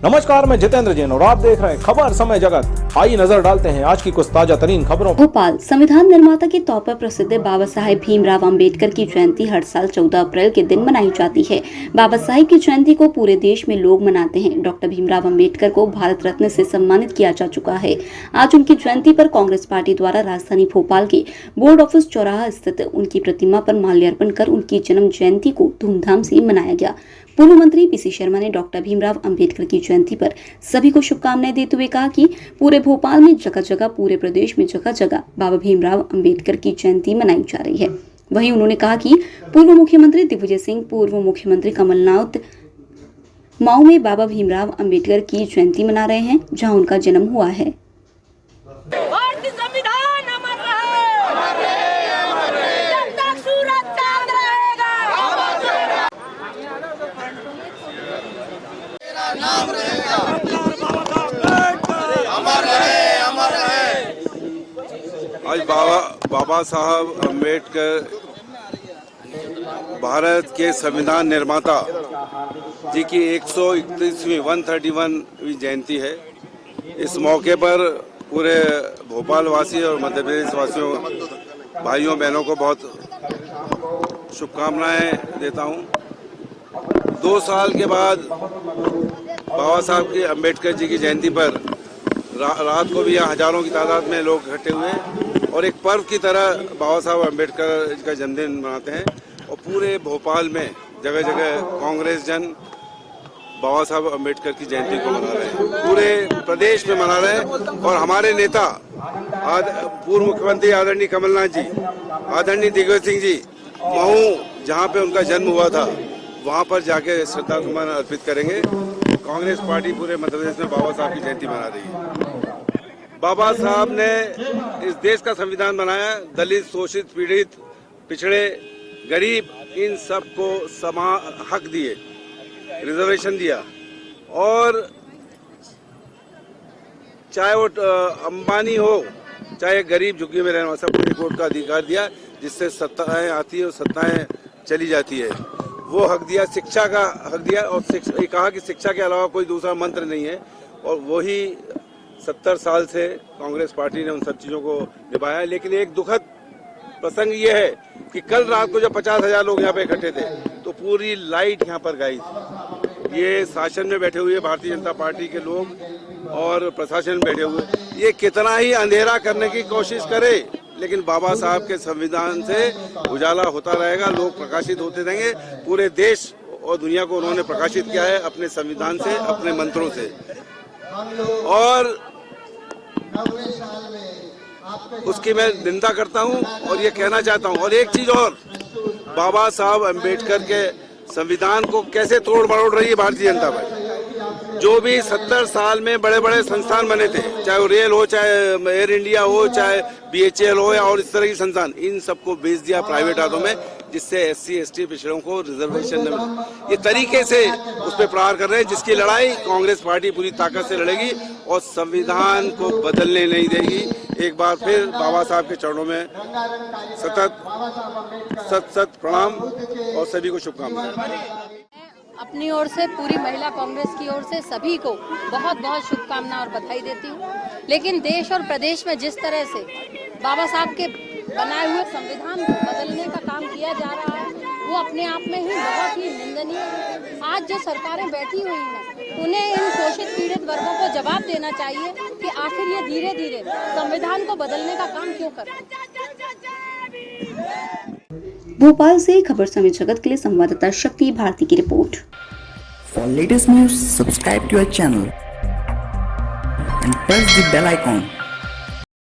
नमस्कार, मैं जितेंद्र जैन और आप देख रहे हैं खबर समय जगत। आइए नजर डालते हैं आज की कुछ ताजा तरीन खबरों। भोपाल संविधान निर्माता के तौर पर प्रसिद्ध बाबा साहेब भीमराव अंबेडकर की जयंती हर साल 14 अप्रैल के दिन मनाई जाती है। बाबा साहेब की जयंती को पूरे देश में लोग मनाते हैं। डॉक्टर भीमराव अंबेडकर को भारत रत्न से सम्मानित किया जा चुका है। आज उनकी जयंती पर कांग्रेस पार्टी द्वारा राजधानी भोपाल के बोर्ड ऑफिस चौराहा स्थित उनकी प्रतिमा पर माल्यार्पण कर उनकी जन्म जयंती को धूमधाम से मनाया गया। पूर्व मंत्री पीसी शर्मा ने डॉक्टर भीमराव अंबेडकर की जयंती पर सभी को शुभकामनाएं देते हुए कहा कि पूरे भोपाल में जगह जगह, पूरे प्रदेश में जगह जगह बाबा भीमराव अंबेडकर की जयंती मनाई जा रही है। वहीं उन्होंने कहा कि पूर्व मुख्यमंत्री दिग्विजय सिंह, पूर्व मुख्यमंत्री कमलनाथ मऊ में बाबा भीमराव अंबेडकर की जयंती मना रहे हैं, जहां उनका जन्म हुआ है। आज बाबा साहब अम्बेडकर भारत के संविधान निर्माता जी की 131वीं 131वीं जयंती है। इस मौके पर पूरे भोपाल वासी और मध्य प्रदेश वासियों, भाइयों बहनों को बहुत शुभकामनाएं देता हूं। 2 साल के बाद बाबा साहब की अम्बेडकर जी की जयंती पर रात को भी यहाँ हजारों की तादाद में लोग इकट्ठे हुए और एक पर्व की तरह बाबा साहब अम्बेडकर का जन्मदिन मनाते हैं। और पूरे भोपाल में जगह जगह कांग्रेस जन बाबा साहब अम्बेडकर की जयंती को मना रहे हैं, पूरे प्रदेश में मना रहे हैं। और हमारे नेता पूर्व मुख्यमंत्री आदरणीय कमलनाथ जी, आदरणीय दिग्विजय सिंह जी मऊ जहाँ पे उनका जन्म हुआ था वहाँ पर जाके श्रद्धा सुमन अर्पित करेंगे। कांग्रेस पार्टी पूरे मध्य प्रदेश में बाबा साहब की जयंती मना रही है। बाबा साहब ने इस देश का संविधान बनाया। दलित, शोषित, पीड़ित, पिछड़े, गरीब, इन सबको समान हक दिए, रिजर्वेशन दिया। और चाहे वो अंबानी हो, चाहे गरीब झुग्गी में रहने वाला, सबको रिपोर्ट का अधिकार दिया, जिससे सत्ताएं आती है और सत्ताएं चली जाती है। वो हक दिया, शिक्षा का हक दिया। और ये कहा कि शिक्षा के अलावा कोई दूसरा मंत्र नहीं है। और वही 70 साल से कांग्रेस पार्टी ने उन सब चीज़ों को निभाया। लेकिन एक दुखद प्रसंग ये है कि कल रात को जब 50,000 लोग यहाँ पे इकट्ठे थे तो पूरी लाइट यहाँ पर गायब थी। ये शासन में बैठे हुए भारतीय जनता पार्टी के लोग और प्रशासन में बैठे हुए, ये कितना ही अंधेरा करने की कोशिश करे, लेकिन बाबा साहब के संविधान से उजाला होता रहेगा, लोग प्रकाशित होते रहेंगे। पूरे देश और दुनिया को उन्होंने प्रकाशित किया है अपने संविधान से, अपने मंत्रों से। और उसकी मैं निंदा करता हूं और ये कहना चाहता हूं। और एक चीज और, बाबा साहब अम्बेडकर के संविधान को कैसे तोड़ मरोड़ रही है भारतीय जनता पार्टी। जो भी 70 साल में बड़े बड़े संस्थान बने थे, चाहे वो रेल हो, चाहे एयर इंडिया हो, चाहे BHL हो या और इस तरह की संस्थान, इन सबको बेच दिया प्राइवेट हाथों में, जिससे SC ST पिछड़ों को रिजर्वेशन न मिले। ये तरीके से उस पर प्रहार कर रहे हैं, जिसकी लड़ाई कांग्रेस पार्टी पूरी ताकत से लड़ेगी और संविधान को बदलने नहीं देगी। एक बार फिर बाबा साहब के चरणों में सत प्रणाम और सभी को शुभकामनाएं। अपनी ओर से, पूरी महिला कांग्रेस की ओर से सभी को बहुत बहुत शुभकामनाएं और बधाई देती हूँ। लेकिन देश और प्रदेश में जिस तरह से बाबा साहब के बनाए हुए संविधान को बदलने का काम किया जा रहा है, वो अपने आप में ही बहुत ही निंदनीय है। आज जो सरकारें बैठी हुई हैं, उन्हें इन शोषित पीड़ित वर्गों को जवाब देना चाहिए कि आखिर ये धीरे धीरे संविधान को बदलने का काम क्यों कर रहे हैं। भोपाल से खबर समय जगत के लिए संवाददाता शक्ति भारती की report. For latest news, subscribe to our channel and press the bell icon.